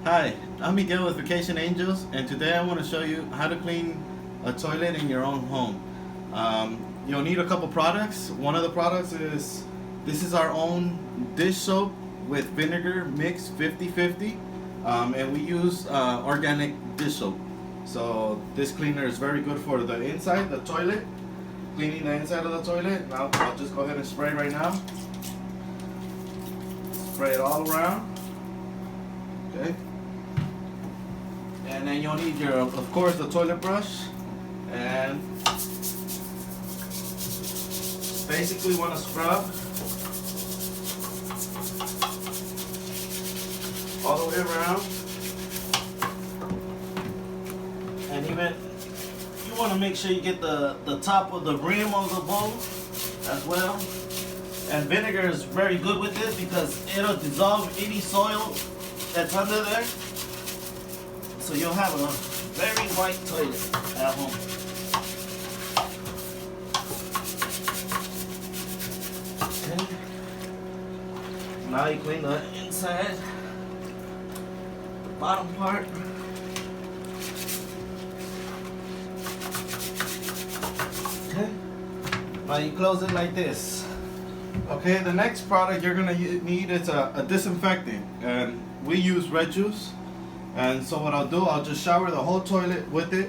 Hi, I'm Miguel with Vacation Angels, and today I want to show you how to clean a toilet in your own home. You'll need a couple products. One of the products is this is our own dish soap with vinegar mixed 50-50, and we use organic dish soap. So this cleaner is very good for the inside, the toilet, cleaning the inside of the toilet. Now I'll just go ahead and spray right now. Spray it all around. Okay. And then you'll need your, of course, the toilet brush, and basically want to scrub all the way around, and even you want to make sure you get the top of the rim of the bowl as well. And vinegar is very good with this because it'll dissolve any soil that's under there. So you'll have a very white toilet at home. Okay. Now you clean the inside, the bottom part. Okay. Now you close it like this. Okay, the next product you're gonna need is a disinfectant, and we use red juice. And so what I'll do, I'll just shower the whole toilet with it.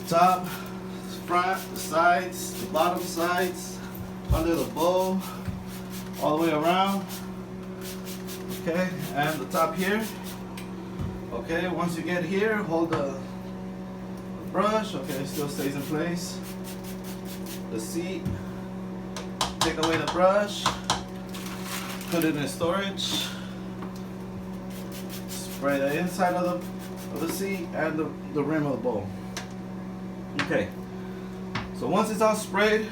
Top, front, the sides, the bottom sides, under the bowl, all the way around. Okay, and the top here. Okay, once you get here, hold the brush. Okay, it still stays in place. The seat. Take away the brush. Put it in storage. Spray the inside of the seat and the rim of the bowl. Okay, so once it's all sprayed,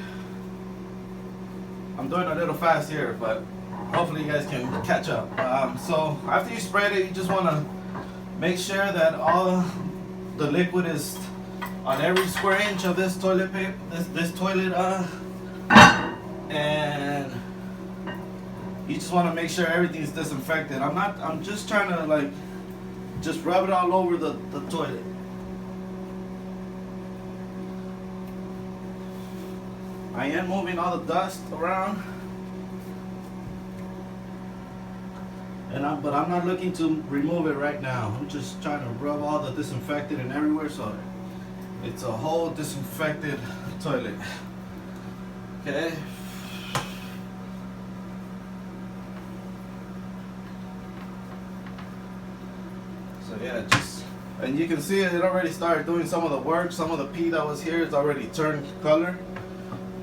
I'm doing a little fast here, but hopefully you guys can catch up. So after you sprayed it, you just want to make sure that all the liquid is on every square inch of this toilet paper, this toilet, and you just want to make sure everything's disinfected. I'm just trying to just rub it all over the toilet. I am moving all the dust around, but I'm not looking to remove it right now. I'm just trying to rub all the disinfectant in everywhere so it's a whole disinfected toilet. Okay. So yeah, and you can see it already started doing some of the work. Some of the pee that was here, it's already turned color.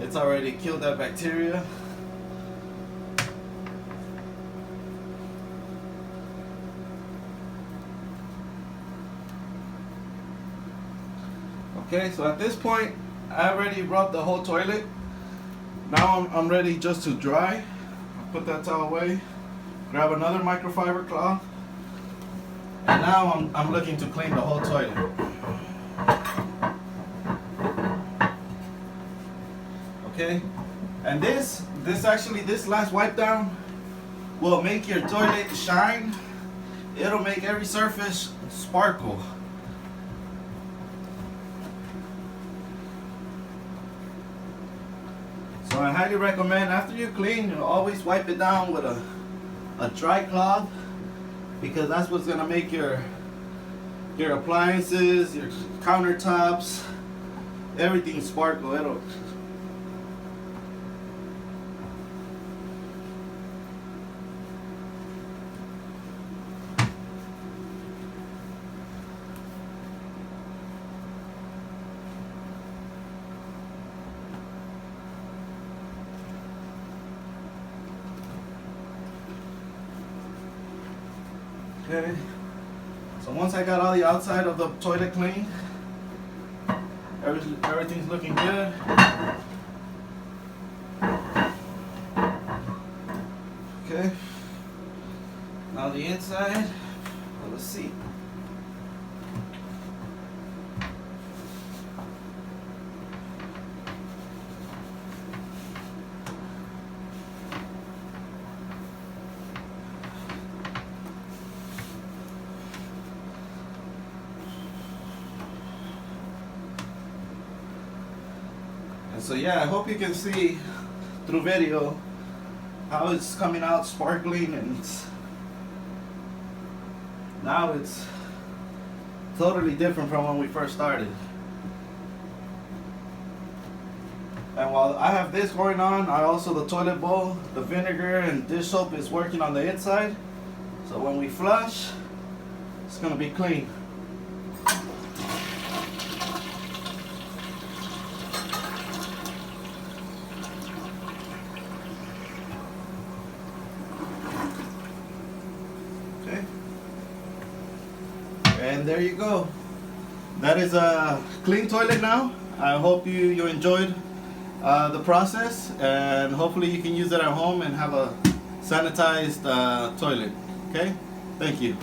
It's already killed that bacteria. Okay, so at this point, I already rubbed the whole toilet. Now I'm ready just to dry. I'll put that towel away, grab another microfiber cloth, and now I'm looking to clean the whole toilet. Okay, and this last wipe down will make your toilet shine. It'll make every surface sparkle. So I highly recommend after you clean, you always wipe it down with a dry cloth, because that's what's gonna make your appliances, your countertops, everything sparkle. It'll. Okay, so once I got all the outside of the toilet cleaned, everything's looking good. Okay, now the inside of the seat. So yeah, I hope you can see through video how it's coming out sparkling, and now it's totally different from when we first started. And while I have this going on, I also, the toilet bowl, the vinegar and dish soap is working on the inside. So when we flush, it's gonna be clean. Okay. And there you go. That is a clean toilet now. I hope you enjoyed the process, and hopefully you can use it at home and have a sanitized toilet. Okay, thank you.